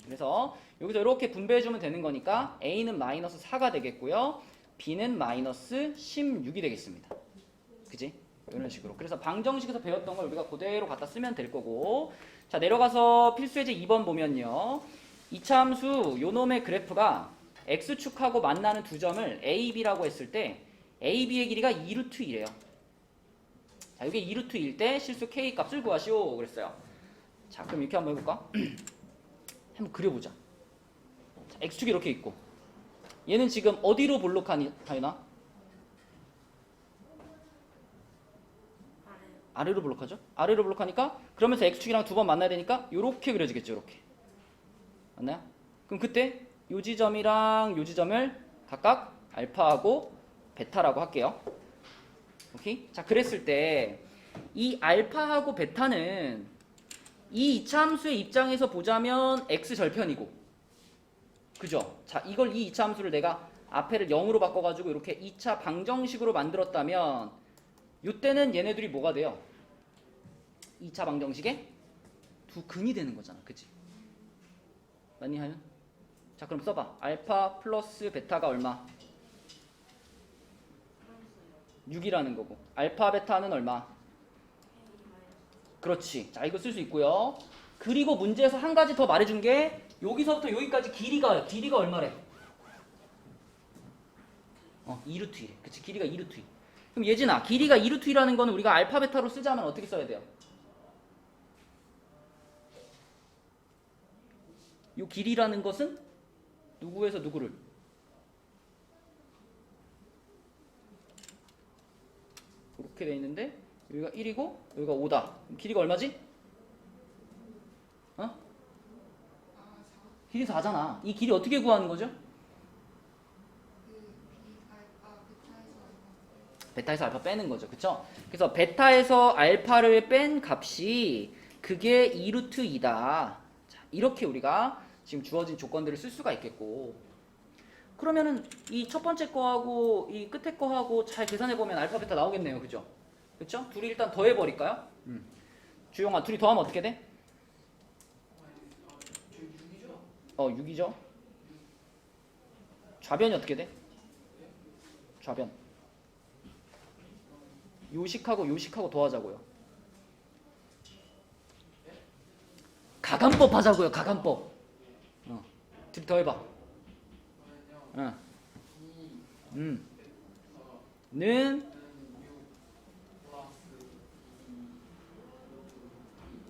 그래서 여기서 이렇게 분배해주면 되는 거니까 a는 마이너스 4가 되겠고요. b는 마이너스 16이 되겠습니다. 그치? 이런 식으로. 그래서 방정식에서 배웠던 걸 우리가 그대로 갖다 쓰면 될 거고. 자 내려가서 필수예제 2번 보면요. 2차 함수 요놈의 그래프가 x축하고 만나는 두 점을 a, b라고 했을 때 a, b의 길이가 2루트이래요. 자 이게 2루트일 때 실수 k 값을 구하시오 그랬어요. 자 그럼 이렇게 한번 해볼까? 한번 그려보자. 자, x축이 이렇게 있고 얘는 지금 어디로 볼록하니 하윤아? 아래로 볼록하죠? 아래로 볼록하니까 그러면서 x축이랑 두 번 만나야 되니까 요렇게 그려지겠죠. 요렇게 맞나요? 그럼 그때 요 지점이랑 요 지점을 각각 알파하고 베타라고 할게요. 오케이? 자 그랬을 때 이 알파하고 베타는 이 2차 함수의 입장에서 보자면 x절편이고 그죠? 자 이걸 이 2차 함수를 내가 앞에를 0으로 바꿔가지고 이렇게 2차 방정식으로 만들었다면 이때는 얘네들이 뭐가 돼요? 2차 방정식의 두 근이 되는 거잖아. 그치? 맞니 하윤? 자 그럼 써봐. 알파 플러스 베타가 얼마? 6이라는 거고 알파 베타는 얼마? 그렇지. 자 이거 쓸 수 있고요. 그리고 문제에서 한 가지 더 말해준 게 여기서부터 여기까지 길이가 얼마래? 2루트이래. 그치 길이가 2루트이. 그럼 예진아 길이가 2루트이라는 거는 우리가 알파 베타로 쓰자면 어떻게 써야 돼요? 이 길이라는 것은 누구에서 누구를? 이렇게 돼 있는데 여기가 1이고 여기가 5다. 길이가 얼마지? 길이 4잖아. 이 길이 어떻게 구하는 거죠? 베타에서 알파 빼는 거죠. 그쵸? 그래서 베타에서 알파를 뺀 값이 그게 2루트 2다. 자, 이렇게 우리가 지금 주어진 조건들을 쓸 수가 있겠고, 그러면은 이 첫 번째 거하고 이 끝에 거하고 잘 계산해 보면 알파 베타 나오겠네요. 그죠? 그쵸? 둘이 일단 더해 버릴까요? 주영아, 둘이 더하면 어떻게 돼? 저 6이죠? 6이죠. 좌변이 어떻게 돼? 좌변. 요식하고 더하자고요. 가간법 하자고요. 가간법. 둘이 더해봐. 는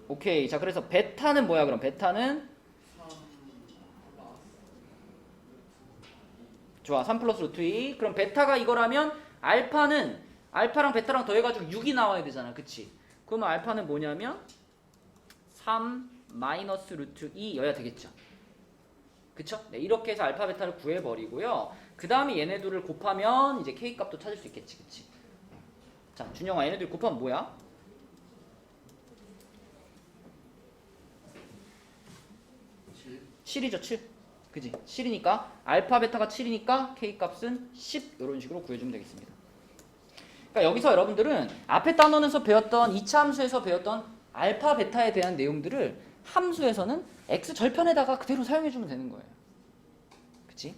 오케이. 자, 그래서 베타는 뭐야? 그럼 베타는 좋아. 3 플러스 루트 2. 그럼 베타가 이거라면 알파랑 베타랑 더해가지고 6이 나와야 되잖아. 그치? 그러면 알파는 뭐냐면 3 마이너스 루트 2여야 되겠죠. 그쵸? 네, 이렇게 해서 알파 베타를 구해버리고요. 그 다음에 얘네 둘을 곱하면 이제 K 값도 찾을 수 있겠지. 그치? 자, 준영아, 얘네 둘 곱하면 뭐야? 7이죠. 7. 그지? 7이니까 알파 베타가 7이니까 K 값은 10 이런 식으로 구해주면 되겠습니다. 그러니까 여기서 여러분들은 앞에 단원에서 배웠던 2차 함수에서 배웠던 알파 베타에 대한 내용들을 함수에서는 x 절편에다가 그대로 사용해주면 되는 거예요. 그치?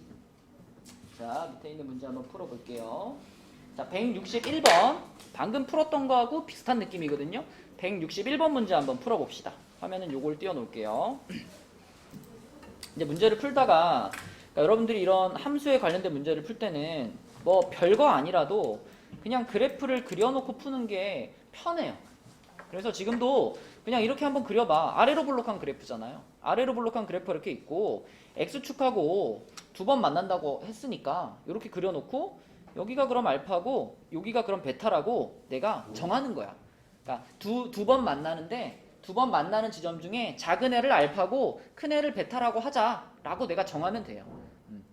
자, 밑에 있는 문제 한번 풀어볼게요. 자, 161번 방금 풀었던 거하고 비슷한 느낌이거든요. 161번 문제 한번 풀어봅시다. 화면은 요걸 띄워놓을게요. 이제 문제를 풀다가 그러니까 여러분들이 이런 함수에 관련된 문제를 풀 때는 뭐 별거 아니라도 그냥 그래프를 그려놓고 푸는 게 편해요. 그래서 지금도 그냥 이렇게 한번 그려봐. 아래로 볼록한 그래프잖아요. 아래로 볼록한 그래프 이렇게 있고 x축하고 두 번 만난다고 했으니까 이렇게 그려놓고 여기가 그럼 알파고 여기가 그럼 베타라고 내가 정하는 거야. 그러니까 두 번 만나는데 두 번 만나는 지점 중에 작은 애를 알파고 큰 애를 베타라고 하자라고 내가 정하면 돼요.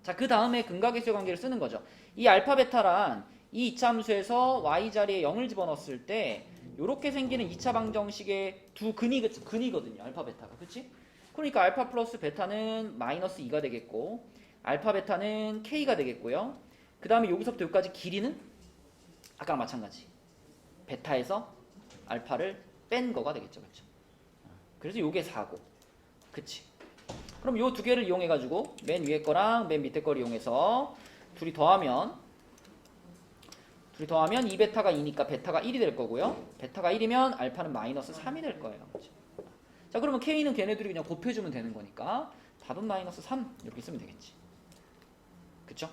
자, 그 다음에 근각계수의 관계를 쓰는 거죠. 이 알파 베타란 이 2차 함수에서 y 자리에 0을 집어넣었을 때 이렇게 생기는 2차 방정식의 두 근이거든요. 알파 베타가. 그치? 그러니까 알파 플러스 베타는 마이너스 2가 되겠고 알파 베타는 k가 되겠고요. 그 다음에 여기서부터 여기까지 길이는 아까랑 마찬가지. 베타에서 알파를 뺀 거가 되겠죠. 그렇죠? 그래서 요게 4고. 그치? 그럼 요 두 개를 이용해 가지고 맨 위에 거랑 맨 밑에 거를 이용해서 둘이 더하면 이 베타가 2니까 베타가 1이 될 거고요. 베타가 1이면 알파는 마이너스 3이 될 거예요. 그렇죠? 자, 그러면 K는 걔네들이 그냥 곱해주면 되는 거니까 답은 마이너스 3 이렇게 쓰면 되겠지. 그쵸?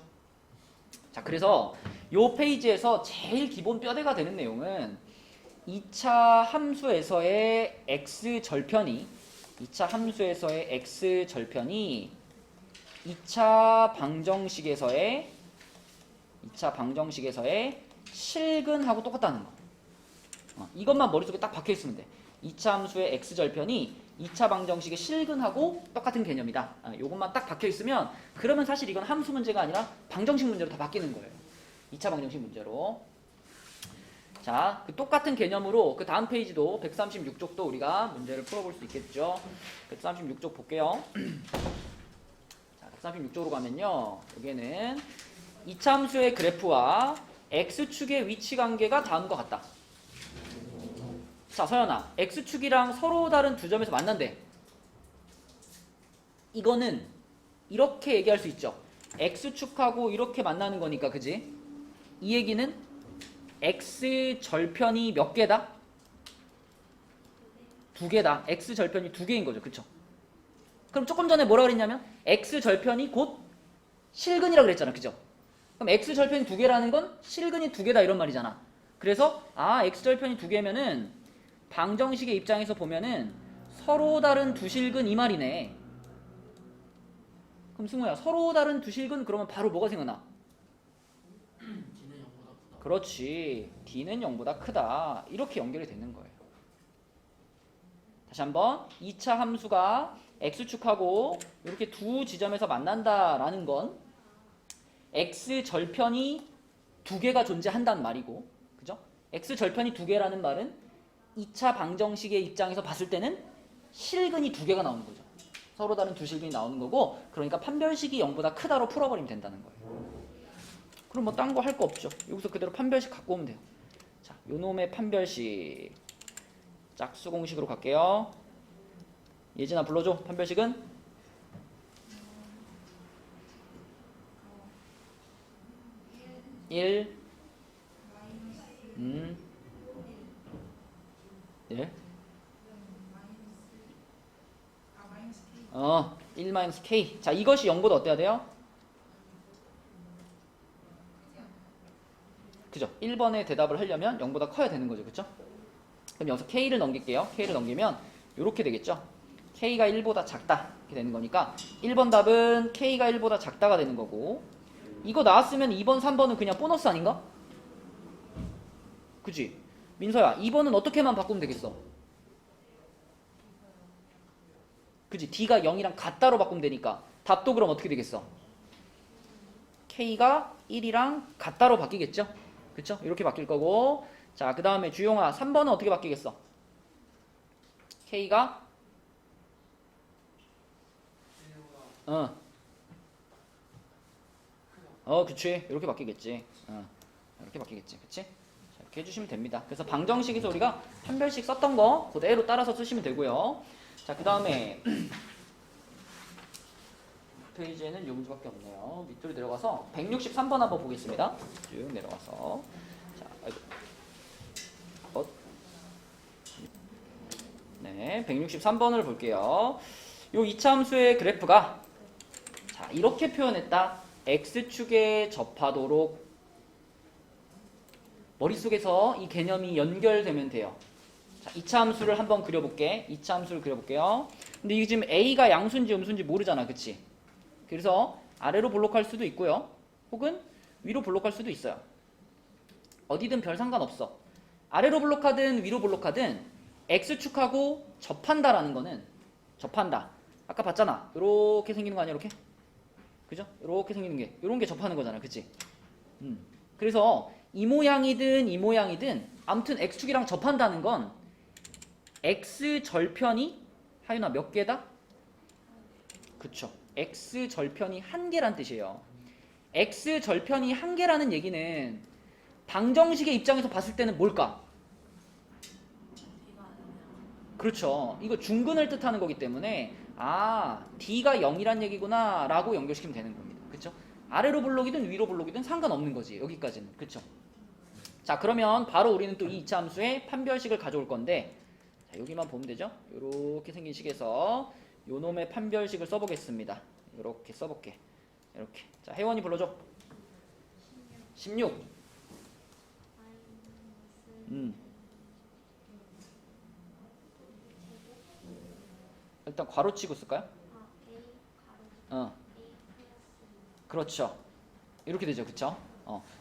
자, 그래서 요 페이지에서 제일 기본 뼈대가 되는 내용은 2차 함수에서의 x 절편이 2차 방정식에서의 실근하고 똑같다는 거. 이것만 머릿속에 딱 박혀있으면 돼. 2차 함수의 x절편이 2차 방정식의 실근하고 똑같은 개념이다. 요것만 딱 박혀있으면 그러면 사실 이건 함수 문제가 아니라 방정식 문제로 다 바뀌는 거예요. 2차 방정식 문제로. 자, 그 똑같은 개념으로 그 다음 페이지도 136쪽도 우리가 문제를 풀어볼 수 있겠죠. 136쪽 볼게요. 자, 136쪽으로 가면요. 여기에는 2차 함수의 그래프와 x축의 위치 관계가 다음과 같다. 자, 서연아, x축이랑 서로 다른 두 점에서 만난대. 이거는 이렇게 얘기할 수 있죠. x축하고 이렇게 만나는 거니까, 그지? 이 얘기는 x절편이 몇 개다? 두 개다. x절편이 두 개인 거죠. 그쵸? 그럼 조금 전에 뭐라 그랬냐면 x절편이 곧 실근이라고 그랬잖아. 그죠? 그럼 x절편이 두 개라는 건 실근이 두 개다 이런 말이잖아. 그래서 x절편이 두 개면은 방정식의 입장에서 보면은 서로 다른 두 실근 이 말이네. 그럼 승우야, 서로 다른 두 실근 그러면 바로 뭐가 생각나? D는 0보다 크다. 그렇지. D는 0보다 크다. 이렇게 연결이 되는 거예요. 다시 한번 2차 함수가 x축하고 이렇게 두 지점에서 만난다라는 건 x절편이 두 개가 존재한다는 말이고, 그죠? x절편이 두 개라는 말은 2차 방정식의 입장에서 봤을 때는 실근이 두 개가 나오는 거죠. 서로 다른 두 실근이 나오는 거고, 그러니까 판별식이 0보다 크다로 풀어버리면 된다는 거예요. 그럼 뭐 딴 거 할 거 없죠. 여기서 그대로 판별식 갖고 오면 돼요. 자, 요놈의 판별식 짝수 공식으로 갈게요. 예진아 불러줘. 판별식은 1 예? 1-k. 자, 이것이 0보다 어때야 돼요? 그죠? 1번에 대답을 하려면 0보다 커야 되는 거죠. 그죠? 그럼 여기서 k를 넘길게요. k를 넘기면 이렇게 되겠죠? k가 1보다 작다. 이렇게 되는 거니까 1번 답은 k가 1보다 작다가 되는 거고, 이거 나왔으면 2번, 3번은 그냥 보너스 아닌가? 그치? 민서야, 2번은 어떻게만 바꾸면 되겠어? 그치? D가 0이랑 같다로 바꾸면 되니까 답도 그럼 어떻게 되겠어? K가 1이랑 같다로 바뀌겠죠? 그쵸? 이렇게 바뀔 거고, 자, 그 다음에 주용아, 3번은 어떻게 바뀌겠어? K가 그치. 이렇게 바뀌겠지. 이렇게 바뀌겠지. 그치? 자, 이렇게 해주시면 됩니다. 그래서 방정식에서 우리가 판별식 썼던 거 그대로 따라서 쓰시면 되고요. 자, 그 다음에 페이지에는 요 문제밖에 없네요. 밑으로 내려가서 163번 한번 보겠습니다. 쭉 내려가서. 자, 네, 163번을 볼게요. 요 이차함수의 그래프가 자, 이렇게 표현했다. x축에 접하도록 머릿속에서 이 개념이 연결되면 돼요. 자, 이차함수를 한번 그려볼게. 이차함수를 그려볼게요. 근데 이게 지금 a가 양수인지 음수인지 모르잖아. 그치? 그래서 아래로 블록할 수도 있고요. 혹은 위로 블록할 수도 있어요. 어디든 별 상관없어. 아래로 블록하든 위로 블록하든 x축하고 접한다라는 거는 접한다. 아까 봤잖아. 이렇게 생기는 거 아니야? 이렇게? 그죠? 이렇게 생기는 게 이런 게 접하는 거잖아. 그치? 그래서 이 모양이든 이 모양이든 아무튼 x축이랑 접한다는 건 x절편이 하윤아 몇 개다? 그쵸. x절편이 한 개란 뜻이에요. x절편이 한 개라는 얘기는 방정식의 입장에서 봤을 때는 뭘까? 그렇죠. 이거 중근을 뜻하는 거기 때문에 D가 0이란 얘기구나 라고 연결시키면 되는 겁니다. 그쵸? 아래로 블록이든 위로 블록이든 상관없는 거지. 여기까지는. 그쵸? 자, 그러면 바로 우리는 또 이 이차함수의 판별식을 가져올 건데, 자, 여기만 보면 되죠? 요렇게 생긴 식에서 요놈의 판별식을 써보겠습니다. 요렇게 써볼게. 이렇게. 자, 혜원이 불러줘. 16. 일단 괄호치고 쓸까요? 그렇죠. 이렇게 되죠. 그쵸?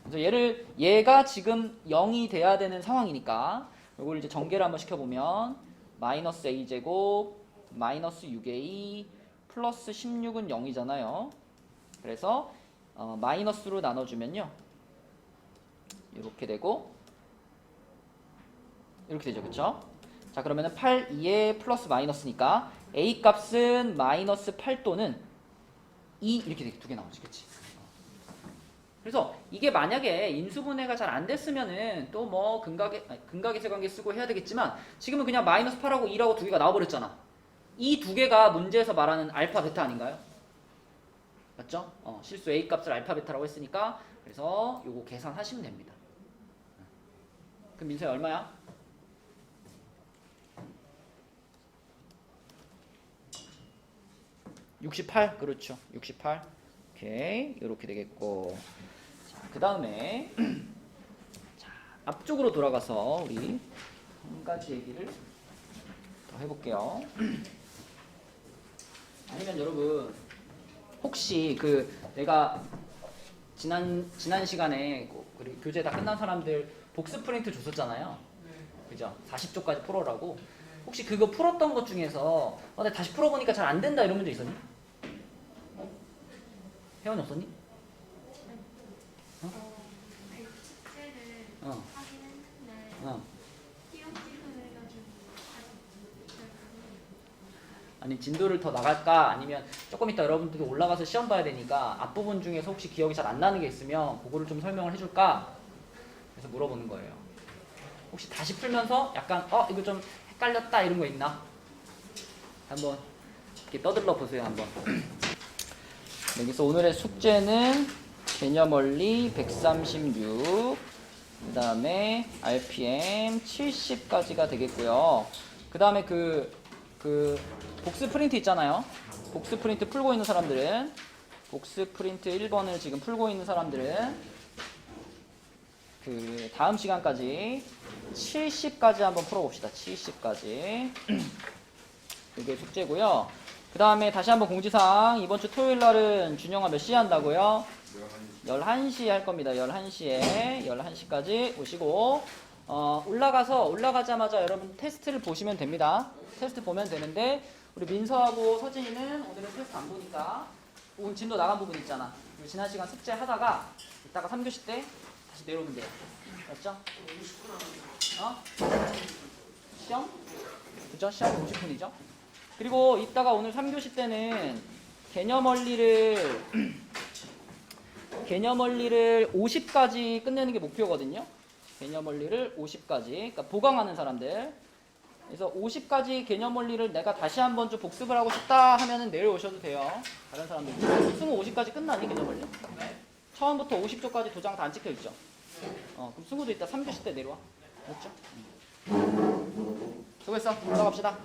그래서 얘가 지금 0이 돼야 되는 상황이니까 이걸 이제 전개를 한번 시켜보면 마이너스 a제곱 마이너스 6a 플러스 16은 0이잖아요. 그래서 마이너스로 나눠주면요. 이렇게 되고 이렇게 되죠. 그쵸? 자, 그러면은 8, 2에 플러스 마이너스니까 a 값은 마이너스 8 또는 2 이렇게 두 개 나오지. 그치? 그래서 이게 만약에 인수분해가 잘 안 됐으면은 또 뭐 근각의 세관계 쓰고 해야 되겠지만 지금은 그냥 마이너스 8하고 2라고 두 개가 나와버렸잖아. 이 두 개가 문제에서 말하는 알파 베타 아닌가요? 맞죠? 실수 a 값을 알파 베타라고 했으니까 그래서 요거 계산하시면 됩니다. 그럼 민서야 얼마야? 68 그렇죠. 68 오케이 이렇게 되겠고, 자, 그 다음에 자, 앞쪽으로 돌아가서 우리 한 가지 얘기를 더 해볼게요. 아니면 여러분 혹시 내가 지난 시간에 교재 다 끝난 사람들 복습 프린트 줬었잖아요. 그죠? 40쪽까지 풀어라고. 혹시 그거 풀었던 것 중에서 내가 다시 풀어보니까 잘 안 된다 이런 문제 있었니? 혜원이 없었니? 숙제를 어. 하긴 했는데 어. 띄엄띄엄 해가지고 아니 진도를 더 나갈까? 아니면 조금 이따 여러분들도 올라가서 시험 봐야 되니까 앞부분 중에서 혹시 기억이 잘 안 나는 게 있으면 그거를 좀 설명을 해줄까? 그래서 물어보는 거예요. 혹시 다시 풀면서 약간 이거 좀 헷갈렸다 이런 거 있나? 한번 이렇게 떠들러 보세요 한번. 여기서 오늘의 숙제는 개념원리 136, 그 다음에 RPM 70까지가 되겠고요. 그 다음에 그 복스 프린트 있잖아요. 복스 프린트 풀고 있는 사람들은, 복스 프린트 1번을 지금 풀고 있는 사람들은 그 다음 시간까지 70까지 한번 풀어봅시다. 70까지. 이게 숙제고요. 그 다음에 다시 한번 공지사항. 이번 주 토요일 날은 준영아 몇 시에 한다고요? 11시에 할 겁니다. 11시에 11시까지 오시고 올라가자마자 여러분 테스트를 보시면 됩니다. 테스트 보면 되는데 우리 민서하고 서진이는 오늘은 테스트 안 보니까 오늘 진도 나간 부분 있잖아. 그리고 지난 시간 숙제 하다가 이따가 3교시 때 다시 내려오면 돼요. 맞죠? 시험? 그죠? 시험 50분이죠? 그리고 이따가 오늘 3교시 때는 개념 원리를 50까지 끝내는 게 목표거든요. 개념 원리를 50까지. 그러니까 보강하는 사람들. 그래서 50까지 개념 원리를 내가 다시 한번 좀 복습을 하고 싶다 하면은 내려오셔도 돼요. 다른 사람들. 승우 50까지 끝나니 개념 원리? 네. 처음부터 50조까지 도장 다 안 찍혀 있죠. 그럼 승우도 이따 3교시 때 내려와. 맞죠? 수고했어. 올라갑시다.